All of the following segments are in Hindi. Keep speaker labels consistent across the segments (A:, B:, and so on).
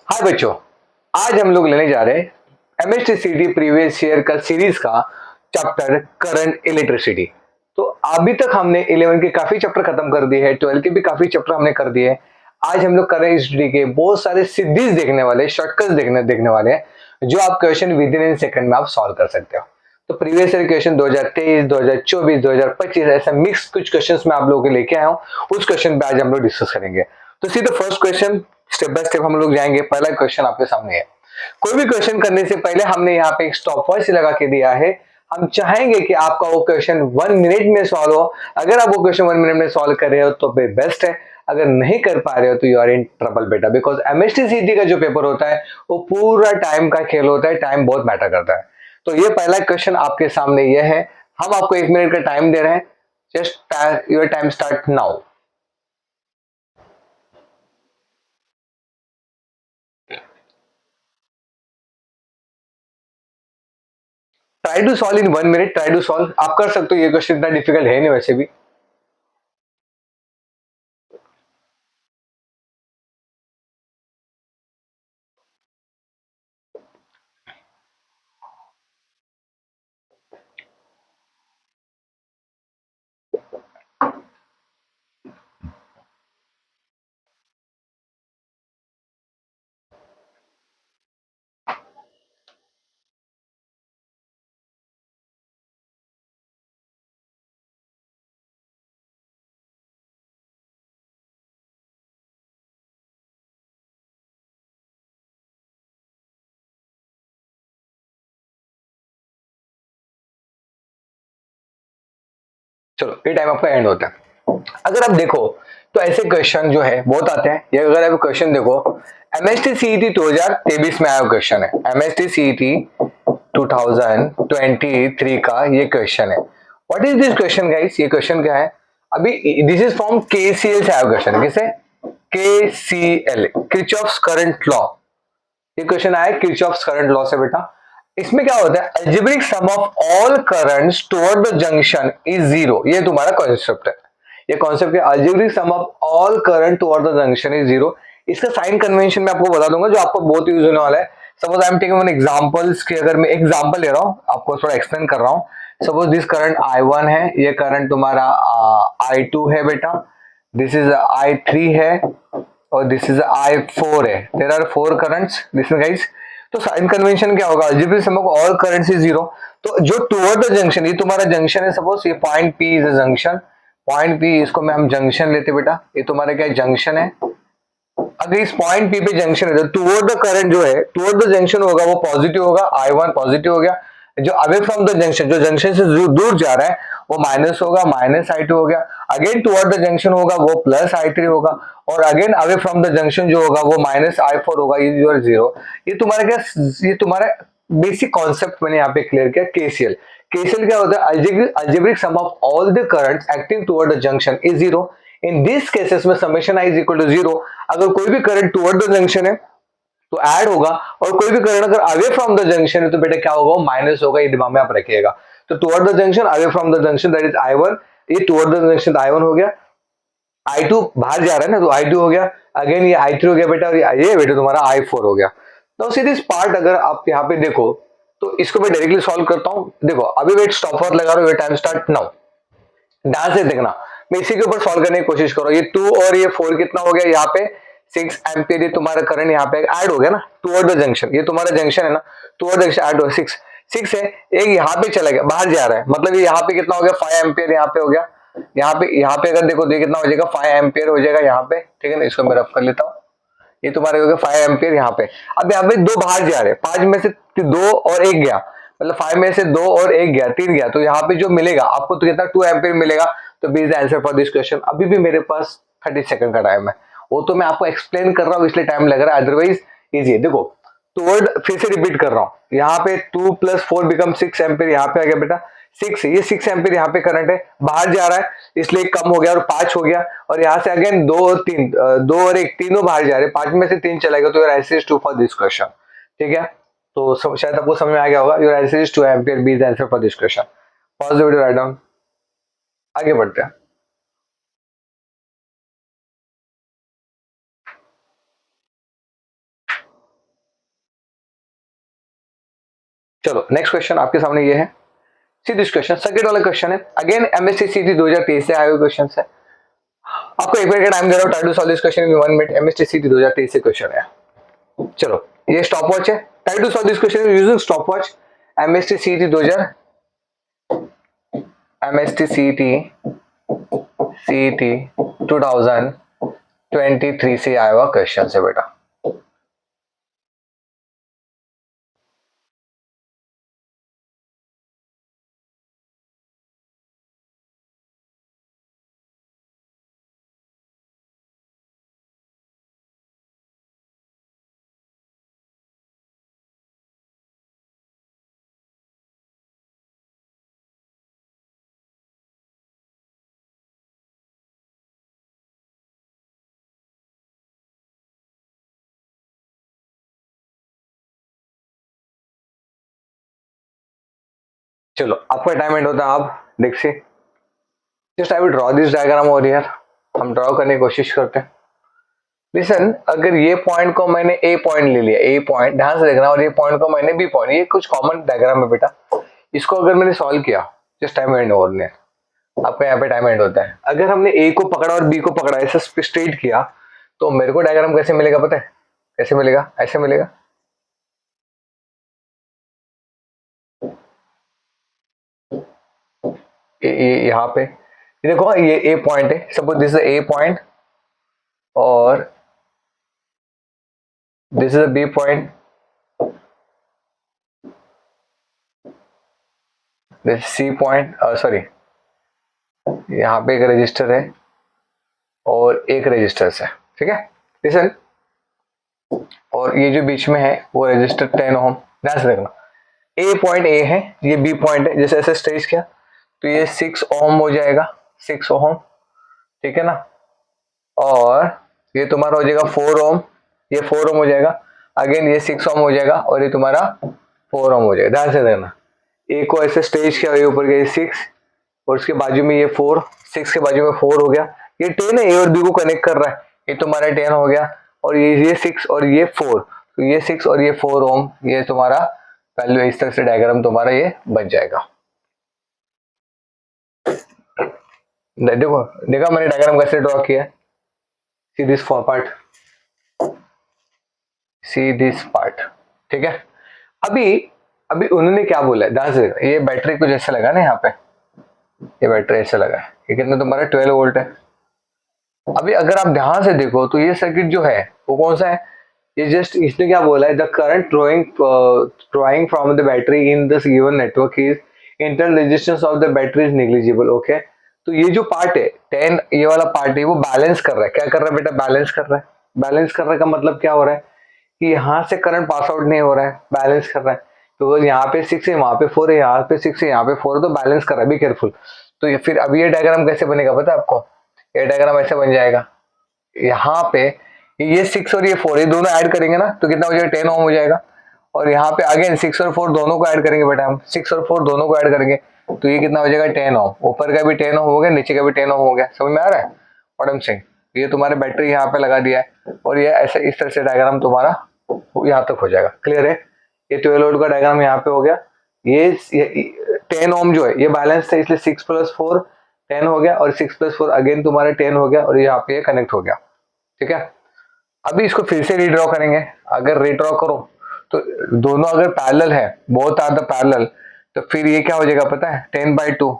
A: हाय बच्चों, आज हम लोग लेने जा रहे हैं एमएसटीसीटी प्रीवियस ईयर का सीरीज का चैप्टर करंट इलेक्ट्रिसिटी। तो अभी तक हमने 11 के काफी चैप्टर खत्म कर दिए हैं, 12 के भी काफी चैप्टर हमने कर दिए हैं। आज हम लोग करंट इलेक्ट्रिसिटी के बहुत सारे सिद्धीज देखने वाले, शॉर्टकट्स देखने वाले हैं जो आप क्वेश्चन विद इन सेकंड में आप सॉल्व कर सकते हो। तो प्रीवियस ईयर क्वेश्चन 2023, 2024, 2025 ऐसा मिक्स कुछ क्वेश्चंस मैं आप लोगों के लेके आया हूँ। उस क्वेश्चन पे आज हम लोग डिस्कस करेंगे। तो see the first question, step by step हम लोग जाएंगे। पहला क्वेश्चन आपके सामने है। कोई भी क्वेश्चन करने से पहले हमने यहाँ पे एक स्टॉप वॉच लगा के दिया है। हम चाहेंगे कि आपका वो क्वेश्चन 1 मिनट में सॉल्व हो। अगर आप वो क्वेश्चन 1 मिनट में सॉल्व कर रहे हो तो बेस्ट है। अगर नहीं कर पा रहे हो तो यू आर इन ट्रबल बेटा, बिकॉज एमएसटीसीटी का जो पेपर होता है वो पूरा टाइम का खेल होता है। टाइम बहुत मैटर करता है। तो ये पहला क्वेश्चन आपके सामने ये है। हम आपको 1 मिनट का टाइम दे रहे हैं। Just your time start now. Try to solve in 1 minute. Try to solve, आप कर सकते हो। ये क्वेश्चन इतना डिफिकल्ट है नहीं वैसे भी। चलो, ये टाइम आपका एंड होता है। अगर आप देखो तो ऐसे क्वेश्चन जो है बहुत आते हैं। ये अगर आप क्वेश्चन देखो, एमएसटी सीईटी 2023 में आया क्वेश्चन है। एमएसटी सीईटी 2023 का ये क्वेश्चन है। What is this question guys? ये क्वेश्चन क्या है? अभी दिस इज फ्रॉम केसीएल से आया क्वेश्चन। किसे? KCL, Kirchhoff's current law. ये क्वेश्चन आया किरचॉफ्स करंट लॉ से बेटा। इसमें क्या होता है? Algebraic sum of all currents toward the junction is zero. ये तुम्हारा कॉन्सेप्ट है। ये कॉन्सेप्ट है, algebraic sum of all current toward the junction is zero. इसका साइन कन्वेंशन मैं आपको बता दूंगा जो आपको बहुत यूज होने वाला है। Suppose I am taking one examples की, अगर मैं एग्जांपल ले रहा हूं, आपको थोड़ा एक्सप्लेन कर रहा हूं। सपोज दिस करंट I1 है, ये करंट तुम्हारा I2 है बेटा, दिस इज I3 है और दिस इज I4 है। There are four currents listen guys. तो साइन कन्वेंशन क्या होगा? Algebraic sum of all currents is zero. तो जो टुवर्ड द जंक्शन, ये तुम्हारा जंक्शन है। सपोज ये point P is a junction. Point P, इसको मैं हम जंक्शन लेते बेटा। ये तुम्हारा क्या जंक्शन है। अगर इस पॉइंट P पे जंक्शन है तो टुवर्ड द करंट जो है, टुवर्ड द जंक्शन होगा वो पॉजिटिव होगा। I1 पॉजिटिव हो गया। जो अवे फ्रॉम द जंक्शन, जो जंक्शन से दूर जा रहा है वो माइनस होगा, माइनस I2 हो गया। अगेन टुवर्ड द जंक्शन होगा वो प्लस I3 होगा। और again away from the junction जो होगा वो माइनस I4 होगा। ये योर जीरो। ये तुम्हारा क्या, ये तुम्हारा बेसिक कॉन्सेप्ट मैंने यहाँ पे क्लियर किया। केसीएल, केसीएल क्या होता है? Algebraic sum of all the currents acting toward the junction is zero. In this cases में summation I is equal to zero. अगर कोई भी करंट टुवर्ड द जंक्शन है तो ऐड होगा, और कोई भी करंट अगर अवे फ्रॉम द जंक्शन है तो बेटा क्या होगा? माइनस होगा। ये दिमाग में आप रखिएगा। तो toward the junction, away from the junction, that is I1। ये टुवर्ड द जंक्शन I1 हो गया। I2 बाहर जा रहा है ना तो I2 हो गया। अगेन ये I3 हो गया बेटा, और ये बेटा तुम्हारा I4 हो गया। तो सी दिस पार्ट अगर आप यहाँ पे देखो तो इसको मैं डायरेक्टली सॉल्व करता हूँ। देखो अभी वेट स्टॉप वर्ड लगा रहा हूँ, टाइम स्टार्ट नाउ। ध्यान से देखना, मैं इसी के ऊपर सॉल्व करने की कोशिश करो। ये 2 और ये 4 कितना हो गया? यहाँ पे 6 एम्पियर। ये तुम्हारा करंट यहाँ पे ऐड हो गया ना टुवर्ड द जंक्शन। ये तुम्हारा जंक्शन है ना, टुवर्ड जंक्शन ऐड हो 6 6 है। एक यहाँ पे चला गया, बाहर जा रहा है, मतलब ये यहाँ पे कितना हो गया? 5 एम्पियर यहाँ पे हो गया। यहाँ पे अगर देखो तो ये कितना हो जाएगा? 5 एम्पियर हो जाएगा यहाँ पे। ठीक है ना, इसको मैं रफ कर लेता हूँ। ये तुम्हारे हो गया 5 एम्पियर यहाँ पे। अब यहाँ पे दो बाहर जा रहे हैं, 5 में से दो और एक गया, मतलब 5 में से दो और एक गया, 3 गया। तो यहाँ पे जो मिलेगा आपको तो कितना? 2 एम्पियर मिलेगा। तो B is the answer for this question. अभी भी मेरे पास 30 सेकंड का टाइम है। वो तो मैं आपको एक्सप्लेन कर रहा हूँ इसलिए टाइम लग रहा है, अदरवाइज इजी है। देखो टुवर्ड, फिर से रिपीट कर रहा हूँ। यहाँ पे 2 + 4 बिकम 6 एम्पियर। यहाँ पे आ गया बेटा 6। ये 6 एम्पियर यहाँ पे करंट है, बाहर जा रहा है इसलिए कम हो गया और 5 हो गया। और यहाँ से अगेन 2 और 3, 2 और 1 तीनों बाहर जा रहे हैं। 5 में से 3 चला गया। तो your answer is 2 for this question. ठीक है, तो शायद आपको समझ में आ गया होगा। Your answer is 2 ampere, B is answer for this question. Pause the video, write down. आगे बढ़ते हैं। चलो नेक्स्ट क्वेश्चन आपके सामने ये है, सी दिस क्वेश्चन सर्किट वाला क्वेश्चन है, अगेन एमएससी सीटी 2023 से आए हुए क्वेश्चन है। आपको एक मिनट का टाइम दे रहा हूँ, try to solve this question in 1 minute. MSC CT 2023 से क्वेश्चन है। चलो ये स्टॉप वॉच है, try to solve this question using stopwatch. MST CT 2000 MST सीटी 2023 से आया हुआ क्वेश्चन है बेटा। चलो आपका टाइम एंड होता है, आप देखिए। Just I will draw this diagram और यार हम ड्रॉ करने की कोशिश करते हैं। लिसन, अगर ये पॉइंट को मैंने ए पॉइंट ले लिया, ए पॉइंट ध्यान से देखना, और ये पॉइंट को मैंने बी पॉइंट, ये कुछ कॉमन डायग्राम है बेटा। इसको अगर मैंने सॉल्व किया, जस्ट टाइम एंड ओवर ने आपका यहाँ पे टाइम एंड होता है। अगर हमने ए को पकड़ा और बी को पकड़ा, ऐसे स्ट्रेट किया, तो मेरे को डायग्राम कैसे मिलेगा पता है? कैसे मिलेगा? ऐसे मिलेगा। ये यहाँ पे ये देखो, ये ए पॉइंट है, suppose this is A point और this is a B point, this C point, sorry यहाँ पे एक रजिस्टर है और एक रजिस्टर है, ठीक है। लिसन, और ये जो बीच में है वो रजिस्टर 10 ओम, ध्यान से देखना। ए पॉइंट ए है, ये बी पॉइंट है, जैसे ऐसे स्ट्रेच किया तो ये 6 ओम हो जाएगा, 6 ओम, ठीक है ना। और ये तुम्हारा हो जाएगा 4 ओम, ये 4 ओम हो जाएगा, अगेन ये 6 ओम हो जाएगा और ये तुम्हारा 4 ओम हो जाएगा। ध्यान से देखना, ए को ऐसे स्ट्रेच किया, ये ऊपर गया 6 और उसके बाजू में ये 4, 6 के बाजू में 4 हो गया, ये 10 है, ए और बी को कनेक्ट कर रहा है, ये तुम्हारा 10 हो गया, और ये 6 और ये 4, तो ये 6 और ये 4 ओम, ये तुम्हारा वैल्यू, इस तरह से डायग्राम तुम्हारा ये बन जाएगा। देखो देखा मैंने डायग्राम कैसे ड्रॉ किया, see this part, see this part, ठीक है। अभी अभी उन्होंने क्या बोला है, ध्यान से देखो, ये बैटरी कुछ ऐसे लगा ना यहाँ पे, ये बैटरी ऐसे लगा है, ये कितना तुम्हारा 12 वोल्ट है। अभी अगर आप ध्यान से देखो तो ये सर्किट जो है वो कौन सा है, ये जस्ट इसने क्या बोला है, the current drawing from the battery in this given network is internal resistance of the battery is negligible, okay. तो ये जो पार्ट है 10, ये वाला पार्ट है, वो बैलेंस कर रहा है, क्या कर रहा है बेटा, बैलेंस कर रहा है। बैलेंस कर रहा है का मतलब क्या हो रहा है कि यहाँ से करंट पास आउट नहीं हो रहा है, बैलेंस कर रहा है। तो यहाँ पे 6 है, वहां पे 4 है, यहाँ पे 6 है, यहाँ पे 4 है, तो बैलेंस कर रहा है, बी केयरफुल। तो ये फिर अभी ये डायग्राम कैसे बनेगा पता है आपको, ये डायग्राम ऐसे बन जाएगा, यहाँ पे ये 6 और ये 4, ये दोनों ऐड करेंगे ना तो कितना हो जाएगा, 10 ओम हो जाएगा। और यहाँ पे अगेन 6 और 4 दोनों को ऐड करेंगे बेटा, हम 6 और 4 दोनों को ऐड करेंगे तो ये कितना हो जाएगा, 10 ओम। ऊपर का भी 10 ओम हो गया, नीचे का भी 10 ओम हो गया, समझ में आ रहा है व्हाट आई एम सेइंग। ये तुम्हारे बैटरी यहाँ पे लगा दिया है और ये ऐसे इस तरह से डायग्राम तुम्हारा यहाँ तक हो जाएगा, क्लियर है। ये 12 वोल्ट का डायग्राम यहाँ पे हो गया, ये 10 ओम जो है ये बैलेंस था, इसलिए 6 + 4 10 हो गया, और 6 + 4 अगेन तुम्हारा 10 हो गया, और यहाँ पे कनेक्ट हो गया, ठीक है। अभी इसको फिर से रीड्रॉ करेंगे, अगर रीड्रॉ करो तो दोनों अगर पैरेलल है, बोथ आर द पैरेलल, तो फिर ये क्या हो जाएगा पता है, 10/2।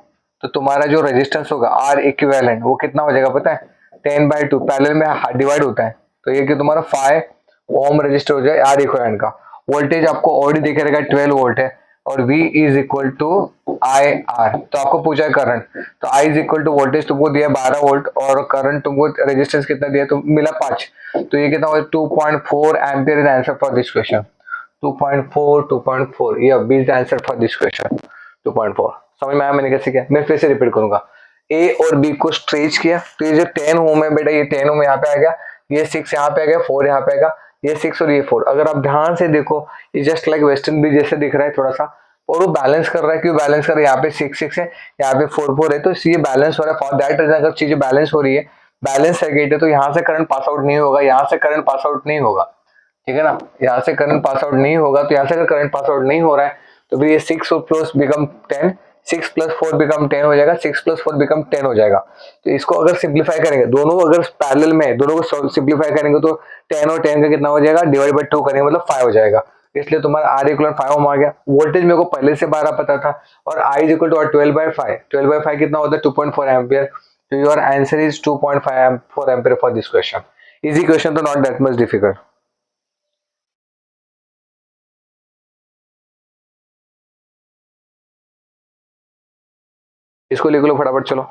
A: तो तुम्हारा जो रेजिस्टेंस होगा आर इक्विवेलेंट वो कितना हो जाएगा पता है, 10/2, पैरेलल में डिवाइड होता है, तो ये कि तुम्हारा 5 ओम रजिस्टर हो जाए आर इक्विवेलेंट का। वोल्टेज आपको ऑलरेडी दिख रहेगा 12 वोल्ट है, और V is equal to I R. तो आपको पूछा है करंट, तो I is equal to voltage तुमको दिया 12 वोल्ट और करंट तुमको रेजिस्टेंस कितना दिया, तो मिला 5, तो ये कितना होगा, 2.4 ampere is answer for this question. 2.4 ये B is answer for this question, 2.4। समझ में आया मैंने कैसे किया, मैं फिर से रिपीट करूंगा। ए और बी को स्ट्रेच किया, तो ये जो 10 ओम है बेटा, ये 10 ओम यहाँ पे आ गया, ये 6 यहाँ पे आ गया, 4 यहाँ पे आएगा, ये 6 और ये 4। अगर आप ध्यान से देखो ये जस्ट लाइक वेस्टर्न ब्रिज जैसे दिख रहा है थोड़ा सा, और वो बैलेंस कर रहा है, क्यों बैलेंस कर रहा है, यहाँ पे 6 है, यहाँ पे 4 है, तो ये बैलेंस हो रहा है। फॉर दैट रीजन अगर चीजें बैलेंस हो रही है, बैलेंस सर्किट है, तो यहाँ से करंट पास आउट नहीं होगा, यहाँ से करंट पास आउट नहीं होगा, ठीक है ना। यहाँ से करंट पास आउट नहीं होगा, तो यहाँ से अगर करंट पास आउट नहीं हो रहा है तो फिर ये 6 प्लस बिकम 10, 6 प्लस 4 बिकम 10 हो जाएगा, 6 प्लस 4 बिकम 10 हो जाएगा। तो इसको अगर सिंप्लीफाई करेंगे, दोनों अगर पैरेलल में दोनों को सिंप्लीफाई करेंगे तो 10 और 10 का कितना हो जाएगा, डिवाइड बाई 2 करेंगे मतलब 5 हो जाएगा। इसलिए तुम्हारा आर इक्वल 5 ओम आ गया। वोल्टेज मेरे को पहले से 12 पता था, और आई इज इक्वल टू 12/5, 12/5 कितना होता है 2.4 एम्पियर। तो your answer is 2.4 ampere for this question. Easy question, तो नॉट दैट मच डिफिकल्ट। इसको लिख लो फटाफट, चलो।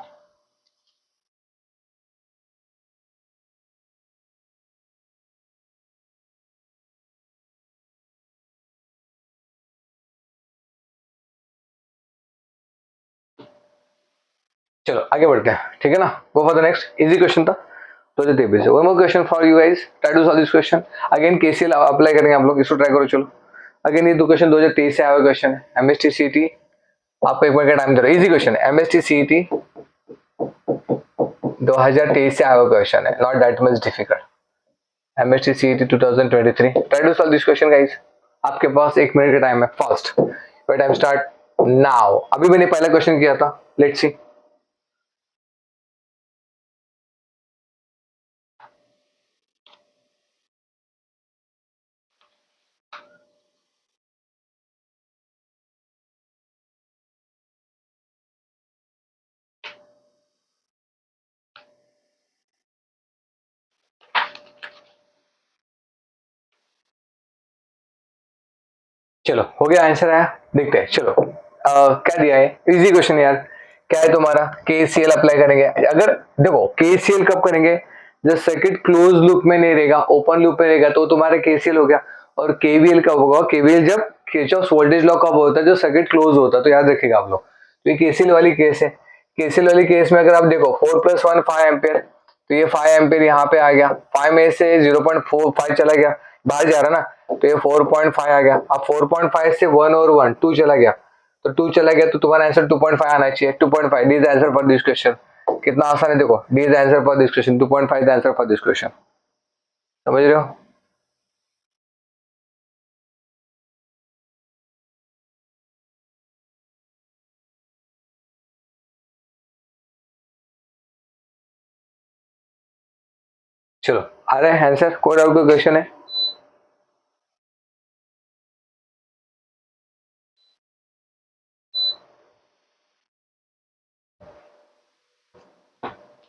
A: चलो आगे बढ़ते हैं, ठीक है ना। Go for the next, easy question था। तो one more question for you guys, try to solve this question. Again KCL apply करेंगे आप लोग, इसको ट्राई करो, चलो। अगेन ये दो क्वेश्चन 2023 से आया हुआ क्वेश्चन है। एमएसटी सीईटी, आपको एक मिनट का टाइम दे रहा हूं। इजी क्वेश्चन है, एमएसटी सीईटी 2023 से आया हुआ क्वेश्चन है, not that much difficult. MST CET 2023, try to solve this question guys. आपके पास एक मिनट का टाइम है, fast. Your time start now. अभी मैंने पहला क्वेश्चन किया था, लेट्स सी। चलो हो गया, आंसर आया, देखते हैं, चलो। क्या दिया है, इजी क्वेश्चन यार। क्या है तुम्हारा, केसीएल अप्लाई करेंगे। अगर देखो केसीएल कब करेंगे, जब सर्किट क्लोज लूप में नहीं रहेगा, ओपन लूप में रहेगा, तो तुम्हारा केसीएल हो गया। और केवीएल कब होगा, केवीएल जब किरचॉफ वोल्टेज लॉ कब होता है, जो सर्किट क्लोज होता है। तो याद रखिएगा आप लोग, तो ये केसीएल वाली केस है। केसीएल वाली केस में अगर आप देखो 4 + 1 5 एम्पियर, तो ये 5 एम्पियर यहाँ पे आ गया, 5 में से 0.45 चला गया, बाहर जा रहा ना, तो ये 4.5 आ गया। अब 4.5 से 1 और 1 2 चला गया, तो 2 चला गया, तो तुम्हारा आंसर 2.5 आना चाहिए। 2.5 D is answer for this question. कितना आसान है देखो, D is answer for this question, 2.5 the answer for this question. समझ रहे हो। चलो आ रहा है आंसर, कोई डाउट कोई क्वेश्चन है।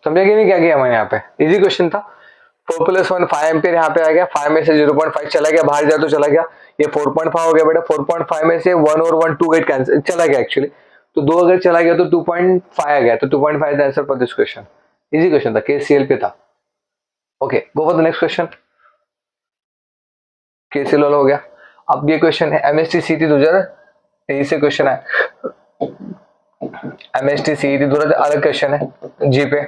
A: समझा कि नहीं क्या किया मैंने यहाँ पे, इजी क्वेश्चन था। 4 + 1 5 एम्पियर यहाँ पे आ गया, 5 में से 0.5 चला गया, बाहर जा तो चला गया, ये 4.5 हो गया बेटा। 4.5 में से 1 और 1 2 गेट कैंसिल चला गया एक्चुअली, तो 2 अगर चला गया तो 2.5 आ गया, तो 2.5 the answer for this question. Easy question था, केसीएल पे था। Okay, go for the next question. KCL वाला हो गया। अब ये क्वेश्चन है एमएसटी सीटी 2023 से क्वेश्चन है। एमएसटी सीटी 2000 अलग क्वेश्चन है जी पे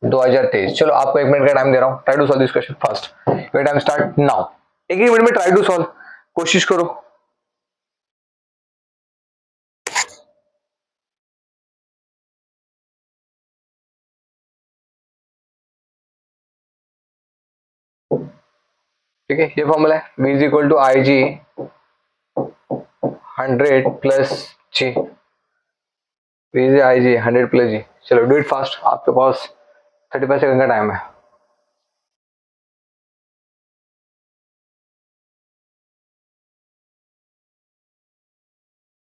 A: 2023। चलो आपको एक मिनट का टाइम दे रहा हूँ, try to solve this question fast. Your time start now. एक ही मिनट में ट्राई टू सॉल्व, कोशिश करो। ठीक है, ये फॉर्मूला है, v is equal to I G 100 plus G, V is I G 100 plus G. चलो डू इट फास्ट, आपके पास 35 सेकंड का टाइम है।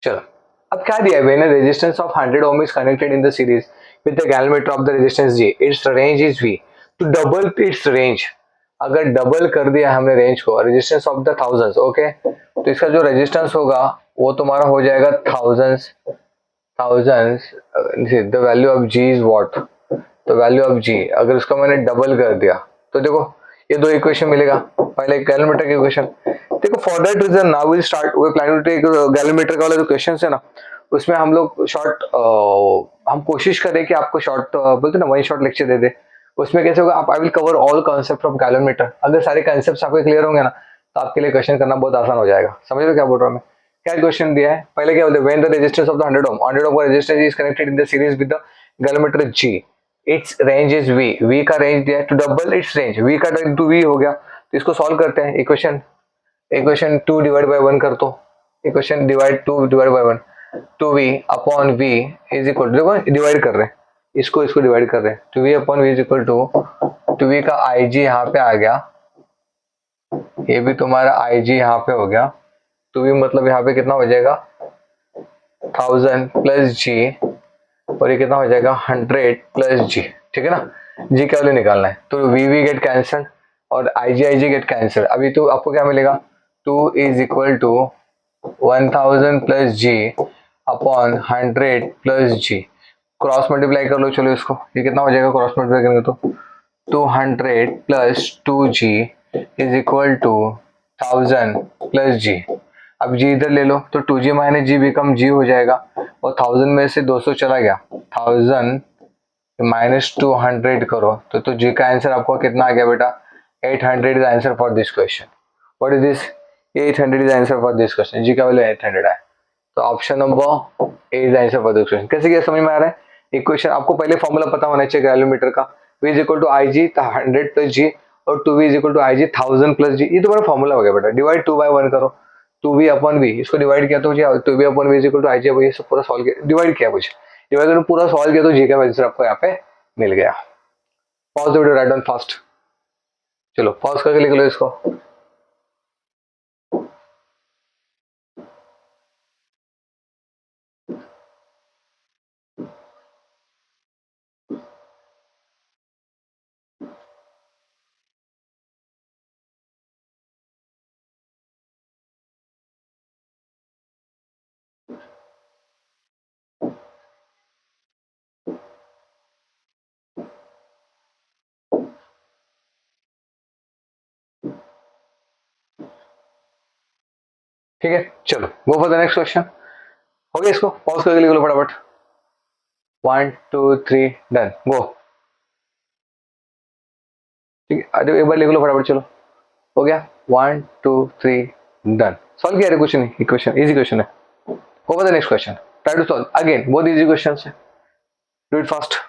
A: चलो अब क्या दिया है, when a resistance of 100 ohm is connected in the series with the galvanometer of the resistance G, its range is V, to double its range. अगर डबल कर दिया हमने रेंज को, resistance of the thousands, okay, तो इसका जो रेजिस्टेंस होगा वो तुम्हारा हो जाएगा thousands. Thousands, the value of G is what, तो वैल्यू ऑफ जी अगर उसको मैंने डबल कर दिया, तो देखो ये दो इक्वेशन मिलेगा। पहले गैलोमीटर की इक्वेशन देखो, for that reason now will start we plan to take galvanometer का वाला जो क्वेश्चन है ना, उसमें हम लोग शॉर्ट हम कोशिश करें कि आपको शॉर्ट बोलते ना वही शॉर्ट लेक्चर दे दे। उसमें कैसे होगा, आप I will cover all concept of galvanometer. अगर सारे कॉन्सेप्ट्स आपके क्लियर होंगे ना, तो आपके लिए क्वेश्चन करना बहुत आसान हो जाएगा। समझ रहे हो क्या बोल रहा हूँ मैं। क्या क्वेश्चन दिया है, पहले क्या बोलते हैं, when the resistance of the 100 ohm का resistance is connected in the series with the galvanometer G, its range is V, V का रेंज दिया है, to double its range, V का टू वी हो गया। तो इसको सॉल्व करते हैं, इक्वेशन 2 डिवाइड बाय 1 कर दो, ये question divide two divide by one, two V upon V is equal, देखो डिवाइड कर रहे हैं, इसको इसको डिवाइड कर रहे हैं, two V upon V is equal to V का आई जी यहाँ पे आ गया, ये भी तुम्हारा आई जी यहाँ पे हो गया, टू वी मतलब यहाँ पे कितना हो जाएगा 1000 प्लस जी, और ये कितना हो जाएगा 100 प्लस जी, ठीक है ना, जी का वैल्यू निकालना है, तो वी गेट कैंसल और आई जी गेट कैंसल, अभी तो आपको क्या मिलेगा, two is equal to 1000 plus G upon 100 plus G, cross multiply कर लो, चलो इसको, ये कितना हो जाएगा क्रॉस मल्टीप्लाई करेंगे तो 200 plus 2g is equal to 1000 plus G, अब जी इधर ले लो तो 2g माइनस जी बिकम जी हो जाएगा, और 1000 में से 200 चला गया, 1000 माइनस 200 करो तो जी का आंसर आपको कितना आ गया बेटा, 800 is answer for this question. What is this, 800 is answer for this question, G का वैल्यू 800 है, तो option number A is answer for this question. कैसे क्या समझ में आ रहा है, इक्वेशन आपको पहले फॉर्मूला पता होना चाहिए गैलोमीटर का, v is equal to I G 100 plus G और 2v is equal to I G 1000 plus G, ये तुम्हारा फॉर्मूला हो गया बेटा, डिवाइड 2 बाय 1 करो, 2v अपॉन v, इसको डिवाइड किया तो मुझे 2v upon v is equal to I G, ये सब पूरा सॉल्व किया, डिवाइड किया मुझे, डिवाइड करके पूरा सॉल्व किया तो जी का आंसर आपको यहाँ पे मिल गया। Pause the video, write down fast, चलो पॉज करके लिख लो इसको। ठीक है, चलो गो फॉर द नेक्स्ट क्वेश्चन, हो गया, इसको पॉज करके लिख लो फटाफट, 1 2 3 डन, गो। ठीक है, अरे एक बार लिख लो फटाफट, चलो हो गया, 1 2 3 डन, सॉल्व किया, कुछ नहीं, इक्वेशन इजी क्वेश्चन है, go for the next question, try to solve again, बहुत इजी क्वेश्चन है, डू इट फास्ट।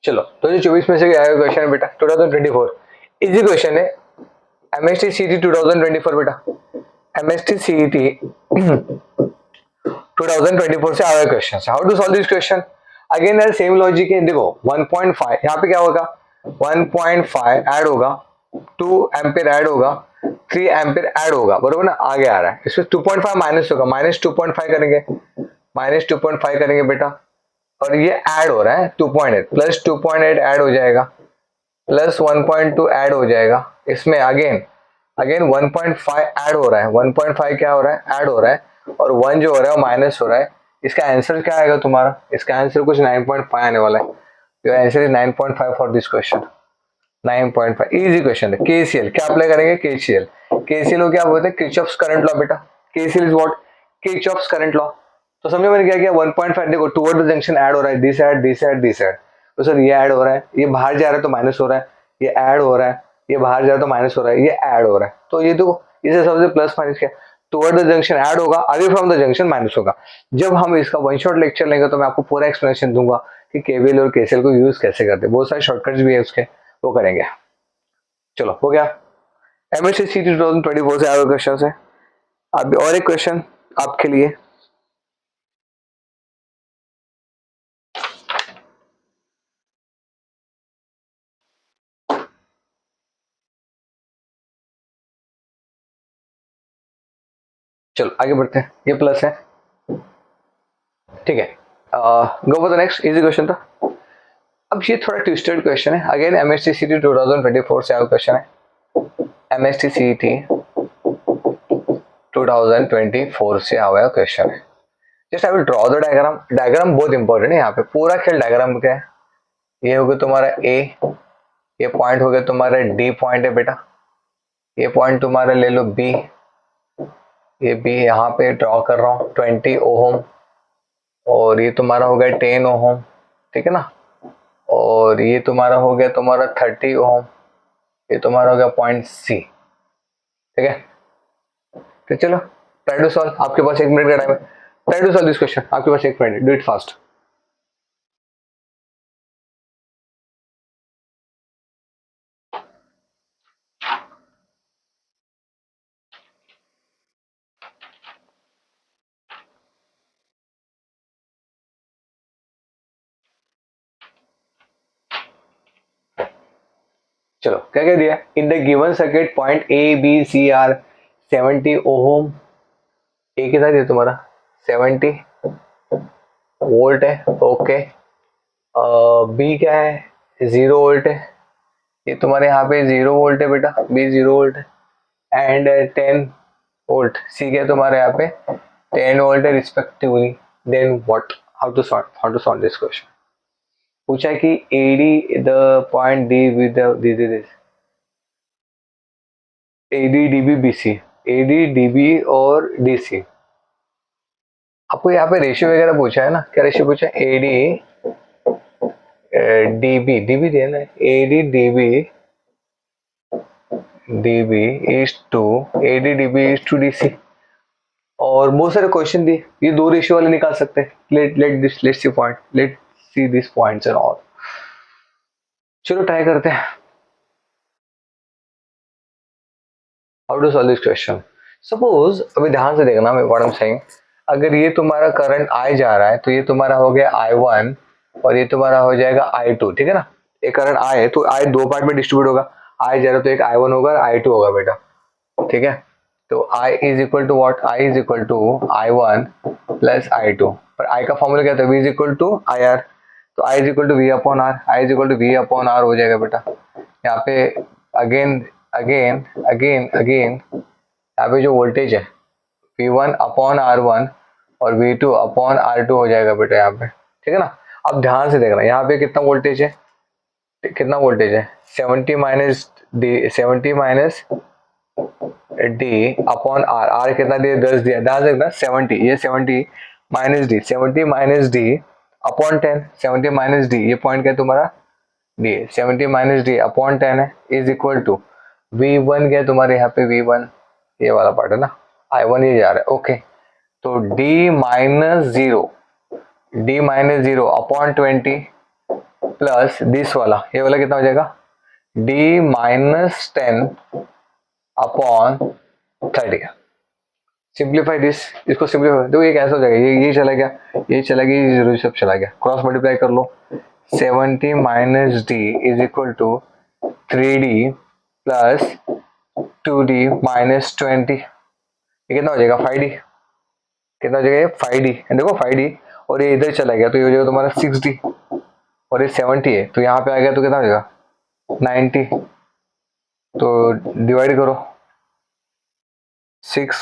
A: चलो 2024 में से आया क्वेश्चन है बेटा, 2024 इजी क्वेश्चन है, एमएसटी सीईटी 2024 बेटा, एमएसटी सीईटी 2024 से आया question, how to solve this question, again यार सेम लॉजिक है, देखो 1.5 यहाँ पे क्या होगा, 1.5 ऐड होगा, 2 एम्पियर ऐड होगा, 3 एम्पियर ऐड होगा, बरोबर ना, आगे आ रहा है, इसमें 2.5 माइनस होगा, माइनस 2.5 करेंगे, माइनस 2.5 करेंगे बेटा, और ये ऐड हो रहा है 2.8 प्लस 2.8 ऐड हो जाएगा, प्लस 1.2 ऐड हो जाएगा, इसमें अगेन अगेन 1.5 ऐड हो रहा है, 1.5 क्या हो रहा है, ऐड हो रहा है, और 1 जो हो रहा है वो माइनस हो रहा है, इसका आंसर क्या आएगा तुम्हारा, इसका आंसर कुछ 9.5 आने वाला है, your answer is 9.5 for this question, 9.5 easy question है। केसीएल क्या अप्लाई करेंगे, केसीएल, केसीएल को क्या बोलते हैं, किरचॉफ्स करंट लॉ बेटा, KCL is what, Kirchhoff's current law, तो समझो मैंने क्या किया, 1.5 देखो टुवर्ड द जंक्शन ऐड हो रहा है, this add this add this add, तो सर ये ऐड हो रहा है, ये बाहर जा रहा है तो माइनस हो रहा है, ये ऐड हो रहा है, ये बाहर जा रहा है तो माइनस हो रहा है, ये ऐड हो रहा है, तो ये देखो इसे सबसे प्लस माइनस क्या, टुवर्ड द जंक्शन ऐड होगा, away from the junction minus होगा। जब हम इसका वन शॉट लेक्चर लेंगे तो मैं आपको पूरा एक्सप्लेनेशन दूंगा कि केवीएल और केसीएल को यूज कैसे करते हैं, बहुत सारे शॉर्टकट्स भी है उसके, वो करेंगे। चलो हो गया, एमएससी 2024 से आए क्वेश्चन है। अब और एक क्वेश्चन आपके लिए, चलो आगे बढ़ते हैं, ये प्लस है, ठीक है। Go for the next, easy question था। अब ये थोड़ा ट्विस्टेड क्वेश्चन है, अगेन एमएसटी सीटी 2024 से आया क्वेश्चन है, एमएसटी सीटी 2024 से आया क्वेश्चन है। Just I will draw the diagram, diagram बहुत इंपॉर्टेंट है यहाँ पे, पूरा खेल डायग्राम का है। ये हो गया तुम्हारा ए, ये पॉइंट हो गया तुम्हारा डी पॉइंट है बेटा, ये पॉइंट तुम्हारा ले लो बी, ये बी यहाँ पे ड्रॉ कर रहा हूँ 20 ओहम, और ये तुम्हारा हो गया 10 ओहम, ठीक है ना, और ये तुम्हारा हो गया तुम्हारा 30 ओहम, ये तुम्हारा हो गया पॉइंट सी, ठीक है। तो चलो ट्राई टू सॉल्व, आपके पास 1 मिनट का टाइम है, try to solve this question, आपके पास 1 मिनट, डू इट फास्ट। चलो क्या क्या दिया, in the given circuit point A B C are 70 ohm, A के साथ ये तुम्हारा 70 वोल्ट है, ओके। बी क्या है, 0 वोल्ट है, ये तुम्हारे यहाँ पे 0 वोल्ट है बेटा, बी 0 वोल्ट है, एंड 10 वोल्ट, सी क्या है तुम्हारे यहाँ पे 10 वोल्ट है respectively. Then what, how to solve this question, पूछा कि AD the point D with this AD DB BC, AD DB और डीसी, आपको यहाँ पे रेशियो वगैरह पूछा है ना, क्या रेशियो पूछा है, एडी डीबी, डीबी दिया ना, AD DB, DB is to AD DB is to DC, और बहुत सारे क्वेश्चन दिए, ये दो रेशियो वाले निकाल सकते हैं, let see this points and all. चलो ट्राई करते हैं, how to solve this question. Suppose अभी ध्यान से देखना मैं व्हाट आई एम सेइंग, अगर ये तुम्हारा करंट आई जा रहा है तो ये तुम्हारा हो गया I1 और ये तुम्हारा हो जाएगा I2, ठीक है ना। एक करंट आई है तो आई दो पार्ट में डिस्ट्रीब्यूट होगा, आई जा रहा है तो एक I1 होगा और I2 होगा बेटा, ठीक है। तो I is equal to what, I is equal to I1 plus I2, पर आई का फॉर्मूला क्या था, V is equal to IR, तो I is equal to V upon R, I is equal to V upon R हो जाएगा बेटा। यहाँ पे अगेन अगेन अगेन अगेन यहाँ पे जो वोल्टेज है V1 अपॉन R1 और V2 अपॉन R2 हो जाएगा बेटा यहाँ पे, ठीक है ना। अब ध्यान से देखना यहाँ पे कितना वोल्टेज है, कितना वोल्टेज है 70 minus D, 70 minus D upon R, R कितना दिया 10 दिया, ध्यान से देखना 70, ये 70 minus D, 70 minus D upon 10, 70 minus D ये पॉइंट क्या है तुम्हारा डी, 70 माइनस डी अपॉन 10 है, इज इक्वल टू V1 क्या है तुम्हारे यहाँ पे V1, ये वाला पार्ट है ना, I1 ये जा रहा है, ओके। तो D-0 अपॉन 20 प्लस दिस वाला, ये वाला कितना हो जाएगा D-10 अपॉन 30। सिंप्लीफाई दिस, इसको सिंप्लीफाई देखो ये कैसे हो जाएगा, ये चला गया, ये चला गया, ये जीरो सब चला गया, क्रॉस मल्टीप्लाई कर लो, 70 minus D is equal to 3D plus 2D minus 20, ये कितना हो जाएगा 5D, कितना हो जाएगा ये 5D, देखो 5D, और ये इधर चला गया तो ये हो जाएगा तुम्हारा 6D, और ये 70 है तो यहाँ पे आ गया तो कितना हो जाएगा 90, तो डिवाइड करो 6,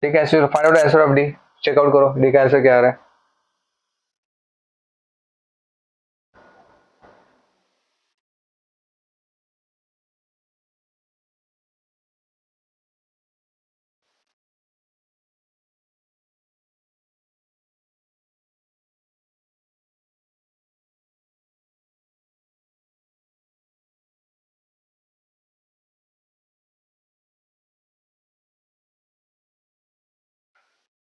A: ठीक है, find out answer of D, check out करो डी का आंसर क्या आ रहा है।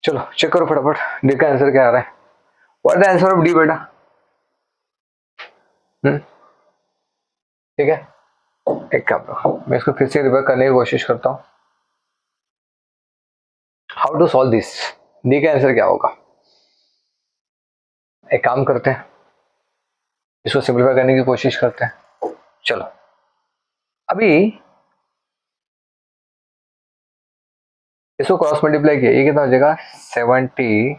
A: चलो चेक करो फटाफट, डी का आंसर क्या आ रहा है। What the answer of D बेटा? ठीक है, एक काम करो, मैं इसको फिर से रिवर्स करने की कोशिश करता हूँ। How to solve this, D का आंसर क्या होगा? एक काम करते हैं, इसको सिंपलीफाई करने की कोशिश करते हैं। चलो अभी इसको क्रॉस मल्टीप्लाई किया, ये कितना हो जाएगा 70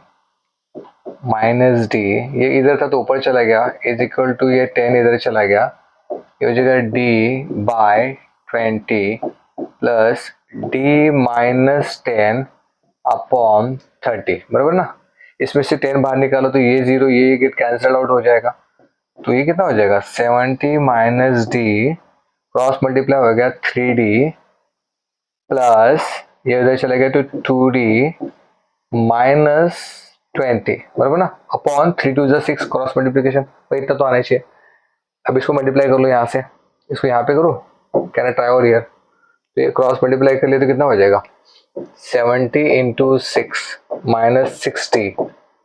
A: माइनस डी, ये इधर था तो ऊपर चला गया, इज इक्वल टू ये 10 इधर चला गया, ये हो जाएगा D by 20 plus D minus 10 upon 30, बराबर ना। इसमें से 10 बाहर निकालो तो ये जीरो, ये गेट कैंसिल आउट हो जाएगा, तो ये कितना हो जाएगा 70 माइनस डी क्रॉस मल्टीप्लाई हो गया 3d प्लस ये उधर चला गया तो 2d माइनस 20, बराबर ना, अपॉन 3 2 6 क्रॉस मल्टीप्लीकेशन, भाई इतना तो आना चाहिए। अब इसको मल्टीप्लाई कर लो यहाँ से, इसको यहाँ पे करो, can I try over here, तो ये क्रॉस मल्टीप्लाई कर लिए तो कितना हो जाएगा 70 into 6 minus 60,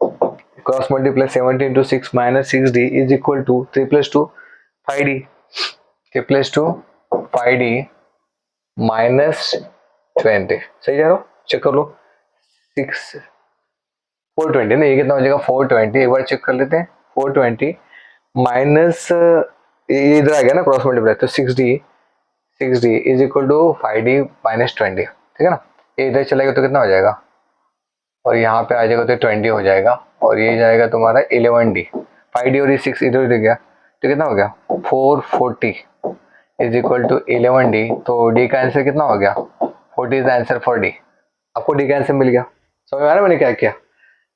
A: cross multiply 70 into 6 minus 6d is equal to 3 plus 2 5d, 3 plus 2 5d minus 20, सही जा रहा हो, चेक कर लो 6 420 ना, ये कितना हो जाएगा 420, एक बार चेक कर लेते हैं 420 माइनस ये इधर आ गया ना क्रॉस मल्टीप्लाई, तो 6d is equal to 5d minus 20, ठीक है ना, ये इधर चलेगा तो कितना हो जाएगा, और यहाँ पे आ जाएगा तो 20 हो जाएगा, और ये जाएगा तुम्हारा 11d, 5d और ये 6 इधर उधर गया तो कितना हो गया 440 इज इक्वल टू 11d, तो d का आंसर कितना हो गया 40 is the answer for d। आपको d का आंसर मिल गया, समझ में आ रहा है मैंने क्या किया?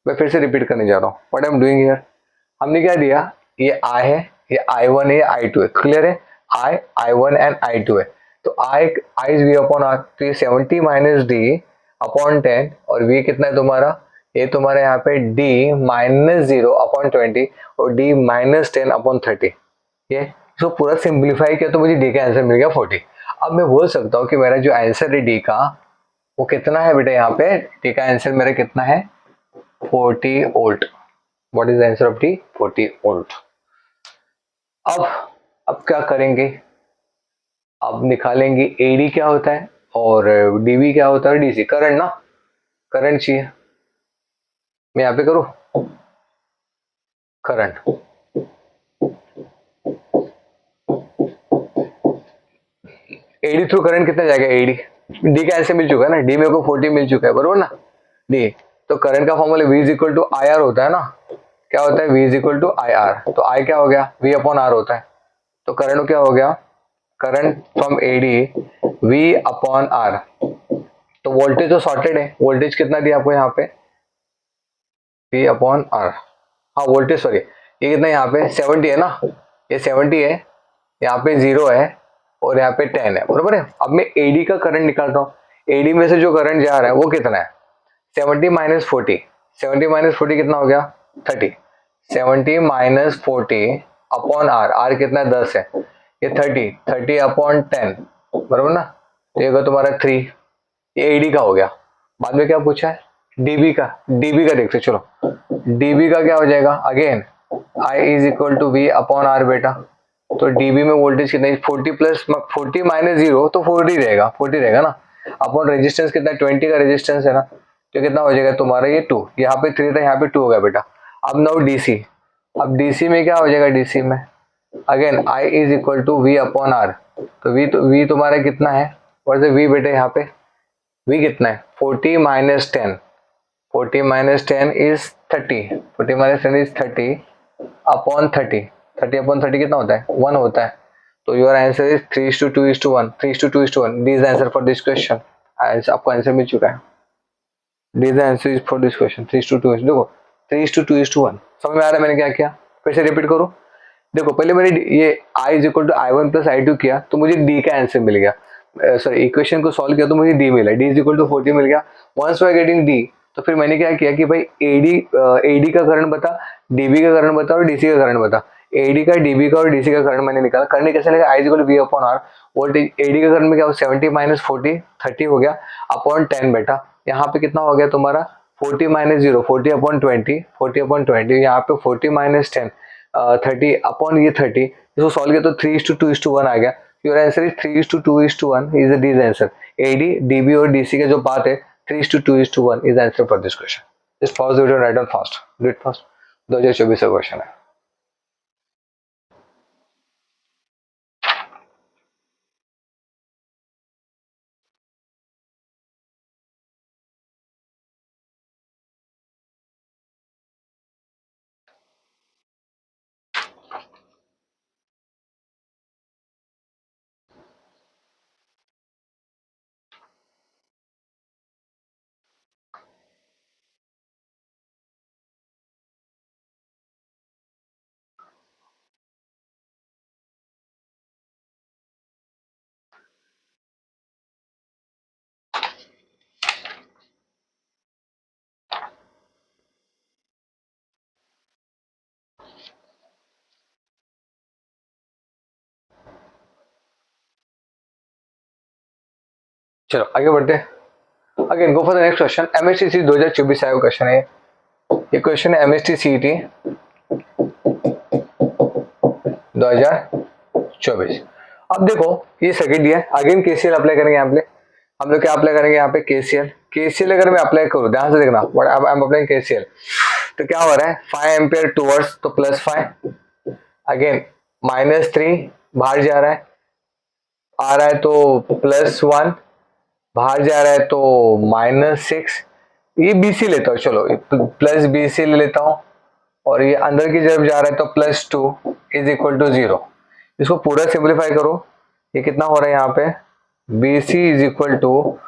A: मैं फिर से रिपीट करने जा रहा हूँ, what I am doing here, हमने क्या दिया, ये i है, ये i1 है, ये i2 है, क्लियर है, i1 एंड i2 है, तो i is v upon r, तो ये 70 माइनस डी अपॉन 10, और v कितना है तुम्हारा, ये तुम्हारे यहाँ पे d माइनस 0 अपॉन 20 और d माइनस 10 अपॉन 30, ये इसको पूरा सिंप्लीफाई किया तो मुझे d का आंसर मिल गया 40। अब मैं बोल सकता हूँ कि मेरा जो आंसर है d का वो कितना है बेटा, यहाँ पे d का आंसर मेरा कितना है 40 volt. What is the answer of D, 40 volt. अब क्या करेंगे, अब निकालेंगे एडी क्या होता है और डीवी क्या होता है, डीसी करंट ना, करंट चाहिए, मैं यहाँ पे करूँ करंट, एडी थ्रू करंट कितना जाएगा, एडी डी का आंसर मिल चुका है ना, डी मेरे को 40 मिल चुका है, बरोबर ना, डी, तो करंट का formula v is equal to I R होता है ना, क्या होता है v is equal to I R, तो आई क्या हो गया v अपॉन आर होता है, तो करंट क्या हो गया, current from AD v upon R, तो वोल्टेज तो सॉर्टेड है, वोल्टेज कितना दिया आपको यहाँ पे v अपॉन आर, हाँ वोल्टेज सॉरी, ये कितना यहाँ पे 70 है ना, ये 70 है, यहाँ पे 0 है और यहाँ पे 10 है, बरोबर है। अब मैं एडी का करंट निकालता हूँ, एडी में से जो करंट जा रहा है वो कितना है 70 माइनस 40, 70 माइनस 40 कितना हो गया 30, 70 माइनस 40 अपॉन आर, आर कितना है 10 है, ये 30 अपॉन 10, बरोबर ना, तो ये होगा तुम्हारा 3, ये एडी का हो गया। बाद में क्या पूछा है डीबी का, डीबी का देखते चलो, डीबी का क्या हो जाएगा, again I is equal to V upon R बेटा, तो डीबी में वोल्टेज कितना है 40 प्लस 40 माइनस 0 तो 40 रहेगा, 40 रहेगा ना, अपॉन रेजिस्टेंस कितना है 20 का रेजिस्टेंस है ना, तो कितना हो जाएगा तुम्हारा ये 2, यहाँ पे 3 था यहाँ पे 2 हो गया बेटा। अब नाउ डीसी, अब डीसी में क्या हो जाएगा, डीसी में again I is equal to V upon R, तो वी तुम्हारा कितना है, और वी बेटा यहाँ पे वी कितना है 40 minus 10, 40 minus 10 is 30, 40 minus 10 is 30 upon 30, 30 upon 30 कितना होता है 1 होता है, तो your answer is 3:2:1, 3:2:1, this is answer for this question, आपको आंसर मिल चुका है, this answer is for this question 3:2:1, देखो 3:2:1, समझ में आ रहा है मैंने क्या किया, फिर से रिपीट करो, देखो पहले मैंने ये i is equal to i1 plus i2 किया तो मुझे d का आंसर मिल गया, सॉरी इक्वेशन को सॉल्व किया तो मुझे d मिला, d इज इक्वल टू 40 मिल गया, once we are getting d, तो फिर मैंने क्या किया कि भाई एडी का करंट बता, डीबी का करंट बता और डीसी का करंट बता, एडी का डीबी का और डीसी का करंट मैंने निकाला, करंट कैसे लगा i is equal to v upon r, voltage AD का करंट में क्या हो 70 माइनस 40 30 हो गया अपॉन 10 बेटा, यहाँ पे कितना हो गया तुम्हारा 40 माइनस 0, 40/20, 40/20, यहाँ पे 40 माइनस 10, 30 अपॉन ये 30, इसको सॉल्व किया तो 3:2:1 आ गया. Your answer is 3:2:1 is the D's answer. AD DB और डीसी का जो बात है 3:2:1 is answer for this question. Just pause video, write down fast, do it fast. 2024 का क्वेश्चन है. चलो आगे बढ़ते हैं. Again go for the next question. MSTC 2024 आया क्वेश्चन है. ये क्वेश्चन है एमएसटीसीटी 2024. अब देखो ये second year, again KCL apply करेंगे यहाँ पे. हम लोग क्या अप्लाई करेंगे यहाँ पे? केसीएल. केसीएल अगर मैं अप्लाई करूँ, ध्यान से देखना, what I am applying KCL, तो क्या हो रहा है? 5 एम्पियर टूवर्ड्स, तो +5, अगेन -3 बाहर जा रहा है, आ रहा है तो +1, बाहर जा रहा है तो -6. ये बीसी लेता हूँ, चलो प्लस बीसी ले लेता हूँ, और ये अंदर की तरफ जा रहा है तो +2 इज इक्वल टू 0. इसको पूरा सिंप्लीफाई करो, ये कितना हो रहा है यहाँ पे? BC is equal to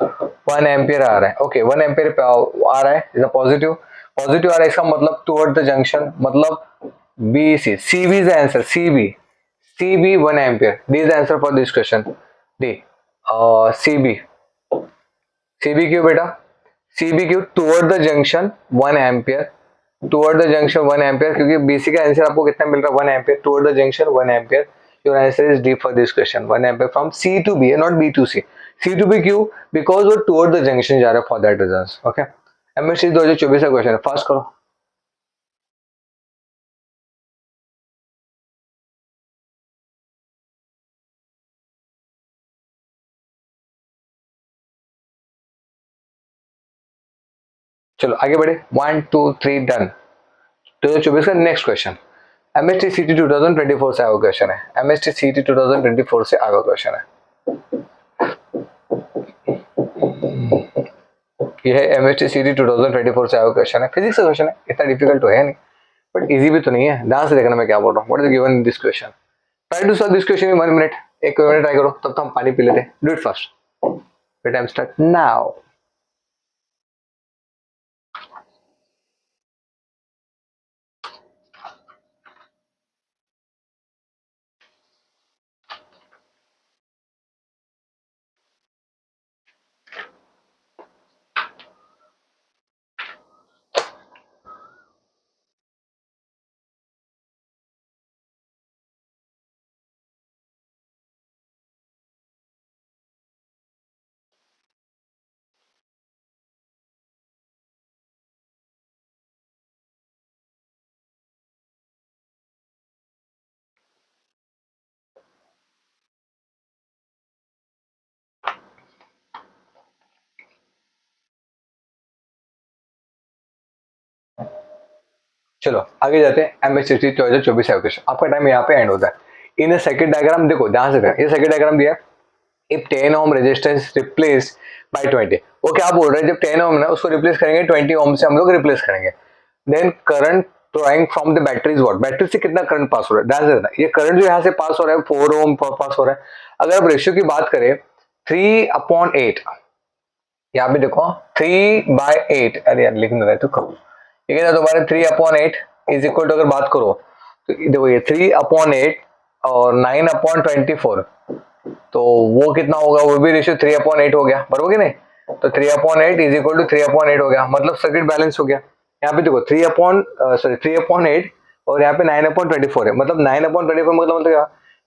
A: 1 ampere आ रहा है. ओके 1 एम्पियर आ रहा है, इज अ पॉजिटिव. पॉजिटिव आ रहा है, इसका मतलब टुवर्ड द जंक्शन, मतलब BC. CB is answer, CB 1 ampere. D is answer for this question. D CB क्यों बेटा? CB क्यों? Toward the junction 1 ampere, toward the junction 1 ampere, क्योंकि BC का आंसर आपको कितना मिल रहा है? 1 ampere. Toward the junction 1 ampere. Your answer is D for this question. 1 ampere from C to B, not B to C. C to B क्यों? बिकॉज वो टुवर्ड द जंक्शन जा रहा है, for that reasons. Okay, MSc 2024 का क्वेश्चन है, फास्ट करो. चलो आगे बढ़े. 1 2 3 डन. 2024 का नेक्स्ट क्वेश्चन एमएसटी सीटी 2024 से आया क्वेश्चन है. एमएसटी सीटी 2024 से आया क्वेश्चन है. ये है एमएसटी सीटी 2024 से आया क्वेश्चन है. फिजिक्स का क्वेश्चन है, इतना डिफिकल्ट तो है नहीं, बट इजी भी तो नहीं है. ध्यान से देखना मैं क्या बोल रहा हूँ. What is given in this question? Try to solve this question in 1 minute. एक मिनट ट्राई करो, तब तो हम पानी पी लेते हैं. Do it fast. Time start now. चलो आगे जाते हैं. MST 2024 question. आपका टाइम यहाँ पे एंड होता है. इन सर्किट डायग्राम देखो ध्यान से. ये सर्किट डायग्राम दिया है. If 10 ohm resistance replace by 20, वो क्या बोल रहे हैं? जब 10 ओम है उसको रिप्लेस करेंगे 20 ओम से, हम लोग रिप्लेस करेंगे. Then current flowing from the battery is what? Battery से कितना करंट पास हो रहा है? ध्यान से देखना. ये करंट जो यहाँ से पास हो रहा है 4 ओम पास हो रहा है. अगर आप रेशियो की बात करें 3/8, यहाँ पे देखो 3/8, अरे यार लिख नहीं रहा है तो कब ठीक है. तुम्हारे 3/8 इज इक्वल टू, अगर बात करो तो देखो ये 3/8 और 9/24, तो वो कितना होगा? वो भी रेशियो 3/8 हो गया, बरोबर कि नहीं? तो 3/8 इज इक्वल टू 3/8 हो गया, मतलब सर्किट बैलेंस हो गया. यहाँ पे देखो 3/8 और यहाँ पे 9/24 है, मतलब 9/24 मतलब क्या?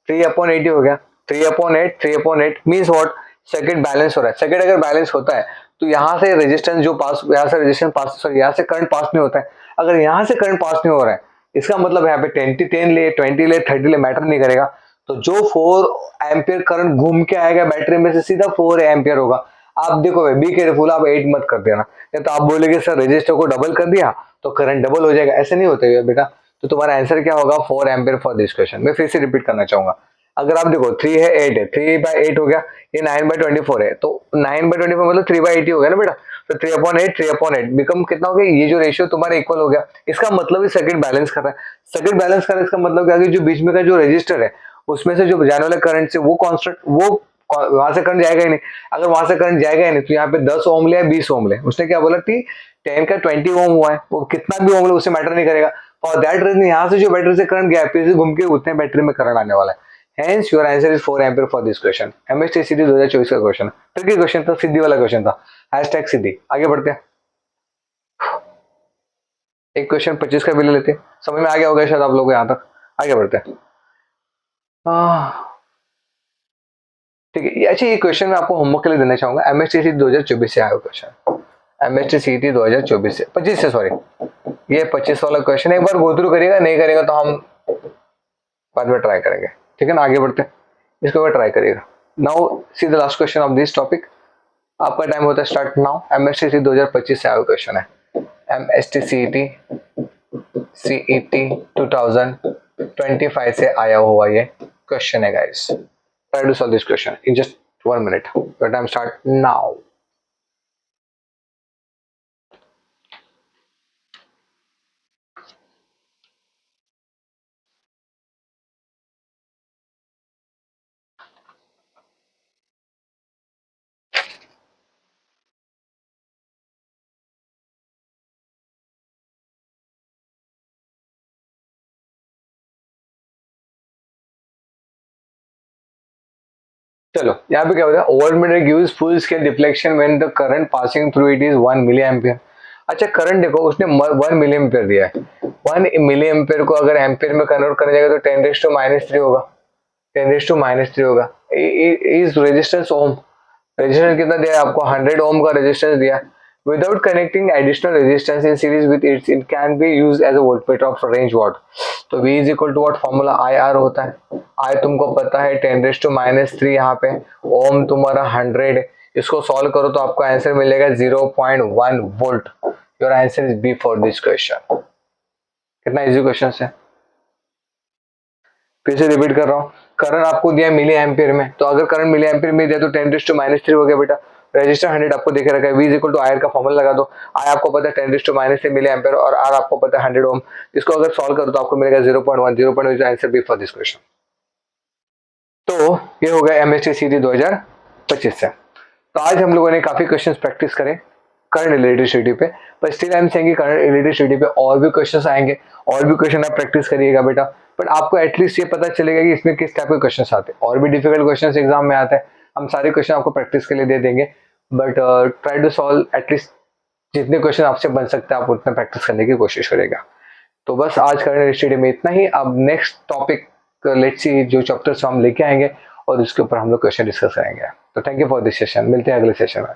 A: 3/8 हो गया. 3/8 मीन्स व्हाट? सर्किट बैलेंस हो रहा है. सर्किट अगर बैलेंस होता है तो यहाँ से रेजिस्टेंस जो पास, यहाँ से रेजिस्टेंस पास, सॉरी यहाँ से करंट पास नहीं होता है। अगर यहाँ से करंट पास नहीं हो रहा है, इसका मतलब यहाँ पे 10 ले, 20 ले, 30 ले, मैटर नहीं करेगा। तो जो 4 एम्पियर करंट घूम के आएगा बैटरी में से सीधा 4 एम्पियर होगा। आप देखो भाई, बी केयरफुल, आप 8 मत कर देना, नहीं तो आप बोलेगे सर रजिस्टर को डबल कर दिया तो करंट डबल हो जाएगा। ऐसे नहीं होता है बेटा। तो तुम्हारा आंसर क्या होगा, 4 एम्पियर फॉर दिस क्वेश्चन। मैं फिर से रिपीट करना चाहूंगा। अगर आप देखो 3 है 8 है, 3/8 हो गया, ये 9/24 है, तो 9/24 मतलब 3/80 हो गया ना बेटा। तो 3/8 3/8 बिकम कितना हो गया, ये जो रेशियो तुम्हारा इक्वल हो गया। इसका मतलब सर्किट बैलेंस कर रहा है। सर्किट बैलेंस कर रहा है, इसका मतलब क्या है, जो बीच में का जो रजिस्टर है उसमें से जो जाने वाले करंट से वो कांस्टेंट, वो वहां से करंट जाएगा ही नहीं। अगर वहां से करंट जाएगा ही नहीं तो यहाँ पे 10 ओम ले या 20 ओम ले, उसने क्या बोला कि 10 का 20 ओम हुआ है, वो कितना भी ओम ले उससे मैटर नहीं करेगा। फॉर दैट रीजन यहाँ से जो बैटरी से करंट गया फिर से घूम के उतने बैटरी में करंट आने वाला है। Hence your answer is 4 ampere for this question. MSTCD 2024 का क्वेश्चन, ट्रिकी क्वेश्चन था, सिद्धि वाला क्वेश्चन था। हैशटैग सिद्धि। आगे बढ़ते हैं, एक क्वेश्चन 25 का भी ले लेते हैं, समझ में आ गया होगा शायद आप लोग यहाँ तक। आगे बढ़ते हैं, ठीक है। अच्छा, ये क्वेश्चन मैं आपको होमवर्क के लिए देना चाहूंगा। MSTCD 2024 से आया क्वेश्चन, MSTCD 2024 से 25 से, सॉरी ये 25 वाला क्वेश्चन। एक बार गो थ्रू करिएगा, नहीं करेगा तो हम बाद में ट्राई करेंगे, ठीक है ना। आगे बढ़ते हैं, इसको भी ट्राई करिएगा। Now see the last question of this topic. आपका टाइम होता है स्टार्ट नाउ। MSTCD 2025 से आया क्वेश्चन है। MSTCD CET 2025 से आया हुआ ये क्वेश्चन है guys. Try to solve this question in just 1 minute. Your time start now. चलो यहाँ पे क्या होता है, voltmeter gives full scale deflection when the current passing through it is 1 milli ampere. अच्छा, करंट देखो उसने 1 मिली एम्पियर दिया है। 1 मिली एम्पियर को अगर एम्पियर में कन्वर्ट करने जाएगा तो 10⁻³ होगा, 10⁻³ होगा। इज रेजिस्टेंस ओम, रेजिस्टेंस कितना दिया है आपको, 100 ओम का रेजिस्टेंस दिया है। Without connecting additional resistance in series with its, it can be used as a voltmeter of range what. तो V is equal to what, formula IR होता है। I तुमको पता है 10⁻³ यहाँ पे, ओम तुम्हारा 100, इसको सॉल्व करो तो आपको आंसर मिलेगा 0.1 volt. Your answer is B for this question. कितना इजी क्वेश्चन है, फिर से रिपीट कर रहा हूँ। करंट आपको दिया मिली एम्पियर में, तो अगर करंट मिली एम्पियर में दिया तो 10⁻³ हो गया बेटा। रेजिस्टर 100 आपको देखे रखा है, V is equal to IR का फॉर्मूला लगा दो। I आपको पता है 10⁻³ मिली एम्पियर और R आपको पता है 100 ओम। इसको अगर सॉल्व करो तो आपको मिलेगा 0.1, 0.1 answer B for this question. तो ये हो गया MSTCD 2025 से। तो आज हम लोगों ने काफी क्वेश्चंस प्रैक्टिस करे करंट इलेक्ट्रिसिटी पे, पर still I am saying current electricity पे और भी क्वेश्चंस आएंगे, और भी क्वेश्चन आप प्रैक्टिस करिएगा बेटा। बट आपको एटलीस्ट ये पता चलेगा कि इसमें किस टाइप के क्वेश्चंस आते हैं। और भी डिफिकल्ट क्वेश्चंस एग्जाम में आते हैं, हम सारे क्वेश्चन आपको प्रैक्टिस के लिए दे देंगे। But try to solve at least जितने क्वेश्चन आपसे बन सकते हैं आप उतना प्रैक्टिस करने की कोशिश करेगा। तो बस आज करंट इलेक्ट्रिसिटी में इतना ही। अब नेक्स्ट टॉपिक लेट्स सी जो चैप्टर्स हम लेके आएंगे और उसके ऊपर हम लोग क्वेश्चन डिस्कस करेंगे। तो thank you for this session, मिलते हैं अगले सेशन में।